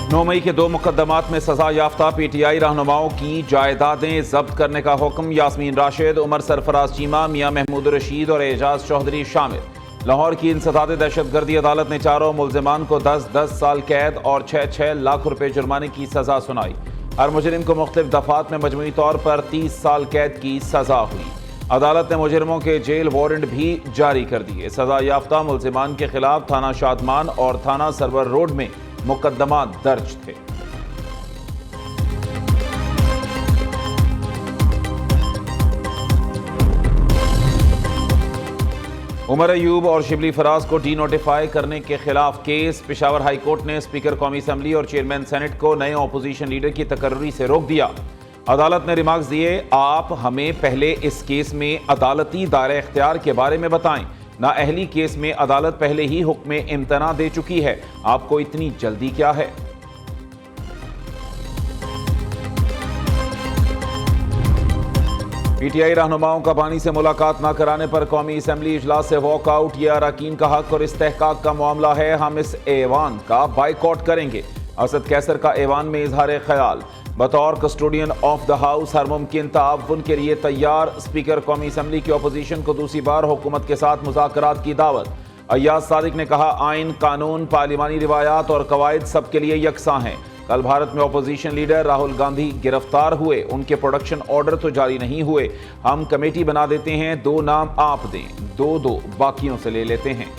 9 मई के 2 मुकदमात में सजा याफ्ता PTI रहनुमाओं की जायदादें जब्त करने का हुक्म। यास्मीन राशिद, उमर सरफराज चीमा, मियां महमूद रशीद और एजाज चौधरी शामिल। लाहौर की इंसदाद दहशतगर्दी अदालत ने चारों मुल्जिमान को 10-10 साल कैद और 6-6 लाख रुपए जुर्माने की सजा सुनाई। हर मुजरिम को मुख्तलिफ दफात में मजमूई तौर पर 30 साल कैद की सजा हुई। अदालत ने मुजरिमों के जेल वारंट भी जारी कर दिए। सजा याफ्ता मुल्जिमान के खिलाफ थाना शादमान और थाना सरवर रोड में मुकदमा दर्ज थे। उमर अयूब और शिबली फराज को डी नोटिफाई करने के खिलाफ केस। पेशावर हाई कोर्ट ने स्पीकर कौमी असम्बली और चेयरमैन सेनेट को नए अपोजिशन लीडर की तकर्री से रोक दिया। अदालत ने रिमार्क्स दिए, आप हमें पहले इस केस में अदालती दायरे इख्तियार के बारे में बताएं। नाअहली केस में अदालत पहले ही हुक्म इम्तना दे चुकी है, आपको इतनी जल्दी क्या है। PTI रहनुमाओं का बानी से मुलाकात न कराने पर कौमी असम्बली इजलास से वॉकआउट। यह अरकान का हक और इस्तेहकाक का मामला है, हम इस ऐवान का बाइकआउट करेंगे। असद कैसर का ऐवान में इजहार ख्याल। बतौर कस्टोडियन ऑफ द हाउस हर मुमकिन ताउन के लिए तैयार। स्पीकर कौमी असम्बली की अपोजिशन को दूसरी बार हुकूमत के साथ मुज़ाकरात की दावत। अय्याज सादिक ने कहा, आइन, कानून, पार्लिमानी रिवायात और कवायद सबके लिए यकसां हैं। कल भारत में अपोजिशन लीडर राहुल गांधी गिरफ्तार हुए, उनके प्रोडक्शन ऑर्डर तो जारी नहीं हुए। हम कमेटी बना देते हैं, 2 नाम आप दें, 2 बाकियों से ले लेते हैं।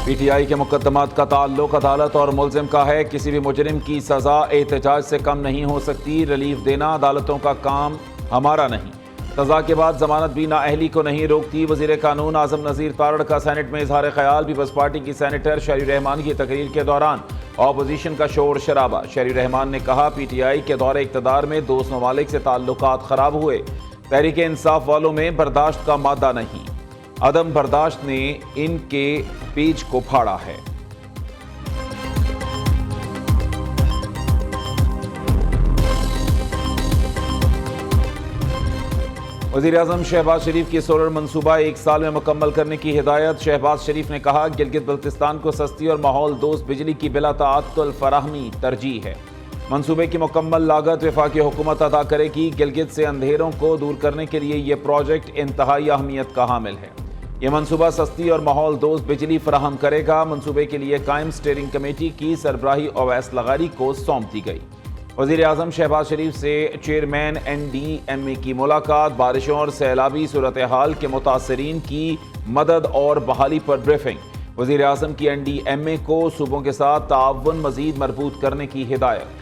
PTI के मुकदमात का ताल्लुक अदालत और मुल्जिम का है। किसी भी मुजरिम की सजा एहतजाज से कम नहीं हो सकती। रिलीफ देना अदालतों का काम, हमारा नहीं। सजा के बाद जमानत भी नाअहली को नहीं रोकती। वजीर कानून आजम नज़ीर तारड़ का सेनेट में इजहार ख्याल। पीपल्स पार्टी की सेनेटर शहरी रहमान की तकरीर के दौरान अपोजिशन का शोर शराबा। शहरी रहमान ने कहा, PTI के दौरे इक़्तिदार में दोस्त ममालिक से ताल्लुकात खराब हुए। तहरीक इंसाफ वालों में बर्दाश्त का मादा नहीं। अदम बर्दाश्त ने इनके पेज को फाड़ा है। वज़ीर आज़म शहबाज शरीफ की सोलर मंसूबा 1 साल में मुकम्मल करने की हिदायत। शहबाज शरीफ ने कहा, गिलगित बल्तिस्तान को सस्ती और माहौल दोस्त बिजली की बिला ताअत्तुल फराहमी तरजीह है। मंसूबे की मुकम्मल लागत वफाकी हुकूमत अदा करेगी। गिलगित से अंधेरों को दूर करने के लिए यह प्रोजेक्ट इंतहाई अहमियत का हामिल है। यह मंसूबा सस्ती और माहौल दोस्त बिजली फराहम करेगा। मंसूबे के लिए कायम स्टीयरिंग कमेटी की सरबराही ओवैस लगारी को सौंप दी गई। वज़ीर आज़म शहबाज शरीफ से चेयरमैन NDMA की मुलाकात। बारिशों और सैलाबी सूरत हाल के मुतासरीन की मदद और बहाली पर ब्रीफिंग। वज़ीर आज़म की NDMA को सूबों के साथ ताउन मज़ीद मजबूत करने की हिदायत।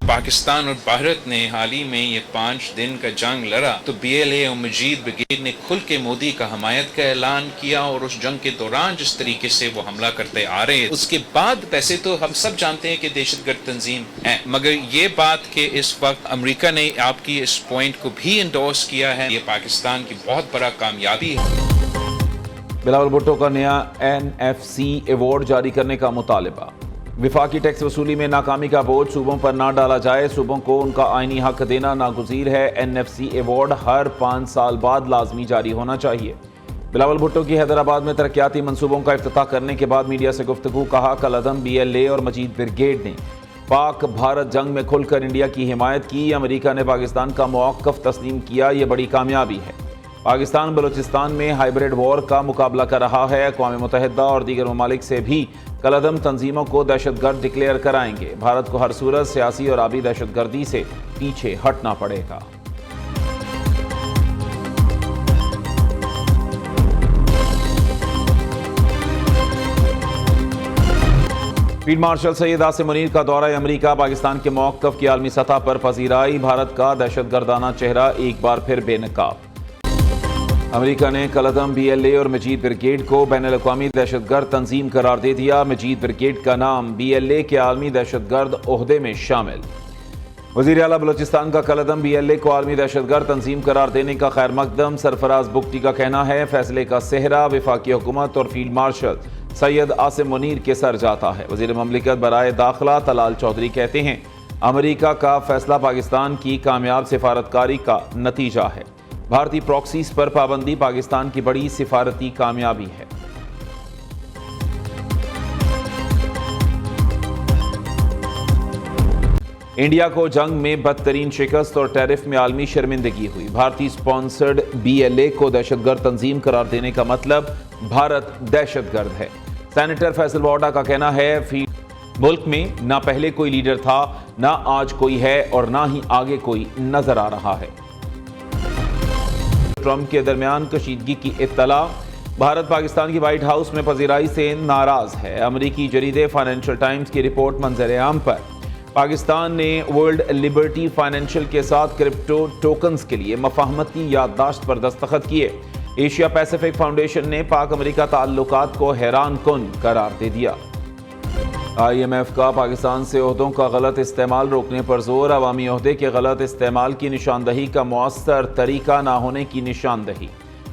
पाकिस्तान और भारत ने हाल ही में ये 5 दिन का जंग लड़ा तो BLA और मजीद ब्रिगेड ने खुल के मोदी का हमायत का ऐलान किया। और उस जंग के दौरान जिस तरीके से वो हमला करते आ रहे हैं, उसके बाद वैसे तो हम सब जानते हैं कि दहशतगर्द तंजीम है, मगर ये बात कि इस वक्त अमेरिका ने आपकी इस पॉइंट को भी इंडोर्स किया है, ये पाकिस्तान की बहुत बड़ा कामयाबी है। बिलावल भुट्टो का नया NFC अवार्ड जारी करने का मुतालबा। विफाकी टैक्स वसूली में नाकामी का बोझ सूबों पर ना डाला जाए। सूबों को उनका आईनी हक देना नागुज़ीर है। NFC अवार्ड हर 5 साल बाद लाजमी जारी होना चाहिए। बिलावल भुट्टो की हैदराबाद में तरक्याती मंसूबों का इफ्तिताह करने के बाद मीडिया से गुफ्तगू। कहा, कल अदम BLA और मजीद ब्रिगेड ने पाक भारत जंग में खुलकर इंडिया की हिमायत की। अमेरिका ने पाकिस्तान का मौक़िफ़ तस्लीम किया, ये बड़ी कामयाबी है। पाकिस्तान बलूचिस्तान में हाइब्रिड वॉर का मुकाबला कर रहा है। अक़वाम मुत्तहिदा और दीगर ममालिक से भी कलअदम तंजीमों को दहशतगर्द डिक्लेयर कराएंगे। भारत को हर सूरत सियासी और आबी दहशतगर्दी से पीछे हटना पड़ेगा। फील्ड मार्शल सैयद आसिम मुनीर का दौरा अमरीका। पाकिस्तान के मौक़िफ़ की आलमी सतह पर पजीराई। भारत का दहशतगर्दाना चेहरा एक बार फिर बेनकाब। अमेरिका ने कलअदम BLA और मजीद ब्रिगेड को बैनुल-अक़वामी दहशतगर्द तंजीम करार दे दिया। मजीद ब्रिगेड का नाम BLA के आलमी दहशतगर्द ओहदे में शामिल। وزیر اعلیٰ بلوچستان کا کالعدم BLA کو عالمی دہشت گرد تنظیم قرار دینے کا خیر مقدم. سرفراز بگٹی کا کہنا ہے فیصلے کا صحرا وفاقی حکومت اور فیلڈ مارشل سید عاصم منیر کے سر جاتا ہے. وزیر مملکت برائے داخلہ طلال چودھری کہتے ہیں امریکہ کا فیصلہ پاکستان کی کامیاب سفارتکاری کا نتیجہ ہے. بھارتی پراکسیز پر پابندی پاکستان کی بڑی سفارتی کامیابی ہے. انڈیا کو جنگ میں بدترین شکست اور ٹیرف میں عالمی شرمندگی ہوئی. بھارتی سپانسرڈ BLA کو دہشت گرد تنظیم قرار دینے کا مطلب بھارت دہشت گرد ہے. سینیٹر فیصل واڈا کا کہنا ہے ملک میں نہ پہلے کوئی لیڈر تھا، نہ آج کوئی ہے اور نہ ہی آگے کوئی نظر آ رہا ہے. ٹرمپ کے درمیان کشیدگی کی اطلاع. بھارت پاکستان کی وائٹ ہاؤس میں پذیرائی سے ناراض ہے. امریکی جریدے فائنینشل ٹائمز کی رپورٹ منظر عام پر. پاکستان نے ورلڈ لبرٹی فائنینشل کے ساتھ کرپٹو ٹوکنز کے لیے مفاہمتی یادداشت پر دستخط کیے. ایشیا پیسیفک فاؤنڈیشن نے پاک امریکہ تعلقات کو حیران کن قرار دے دیا. IMF کا پاکستان سے عہدوں کا غلط استعمال روکنے پر زور. عوامی عہدے کے غلط استعمال کی نشاندہی کا مؤثر طریقہ نہ ہونے کی نشاندہی.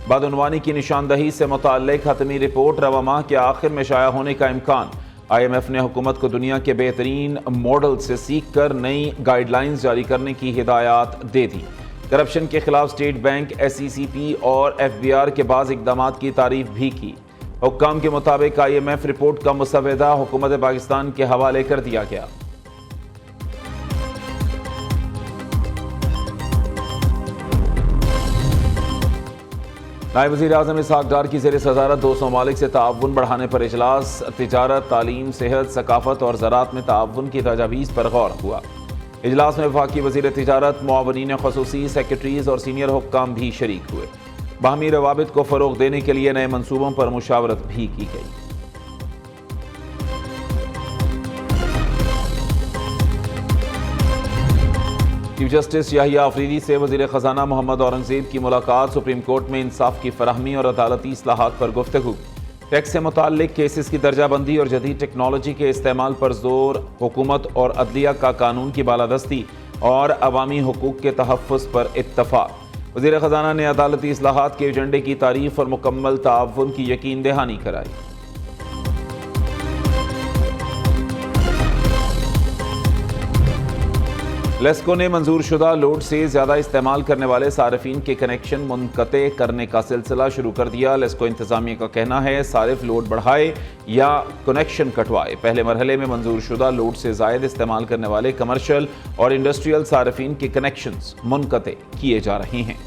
بدعنوانی کی نشاندہی سے متعلق حتمی رپورٹ رواں ماہ کے آخر میں شائع ہونے کا امکان. IMF نے حکومت کو دنیا کے بہترین ماڈل سے سیکھ کر نئی گائیڈ لائنز جاری کرنے کی ہدایات دے دی. کرپشن کے خلاف اسٹیٹ بینک، SECP اور FBR کے بعض اقدامات کی تعریف بھی کی. حکام کے مطابق IMF رپورٹ کا مسودہ حکومت پاکستان کے حوالے کر دیا گیا. نائب وزیر اعظم اسحاق ڈار کی زیر صدارت 200 ممالک سے تعاون بڑھانے پر اجلاس. تجارت، تعلیم، صحت، ثقافت اور زراعت میں تعاون کی تجاویز پر غور ہوا. اجلاس میں وفاقی وزیر تجارت، معاونین خصوصی، سیکرٹریز اور سینئر حکام بھی شریک ہوئے. باہمی روابط کو فروغ دینے کے لیے نئے منصوبوں پر مشاورت بھی کی گئی. چیف جسٹس یحییٰ آفریدی سے وزیر خزانہ محمد اورنگزیب کی ملاقات. سپریم کورٹ میں انصاف کی فراہمی اور عدالتی اصلاحات پر گفتگو. ٹیکس سے متعلق کیسز کی درجہ بندی اور جدید ٹیکنالوجی کے استعمال پر زور. حکومت اور عدلیہ کا قانون کی بالادستی اور عوامی حقوق کے تحفظ پر اتفاق. وزیر خزانہ نے عدالتی اصلاحات کے ایجنڈے کی تعریف اور مکمل تعاون کی یقین دہانی کرائی. لیسکو نے منظور شدہ لوڈ سے زیادہ استعمال کرنے والے صارفین کے کنیکشن منقطع کرنے کا سلسلہ شروع کر دیا. لیسکو انتظامیہ کا کہنا ہے صارف لوڈ بڑھائے یا کنیکشن کٹوائے، پہلے مرحلے میں منظور شدہ لوڈ سے زائد استعمال کرنے والے کمرشل اور انڈسٹریل صارفین کے کنیکشنز منقطع کیے جا رہے ہیں.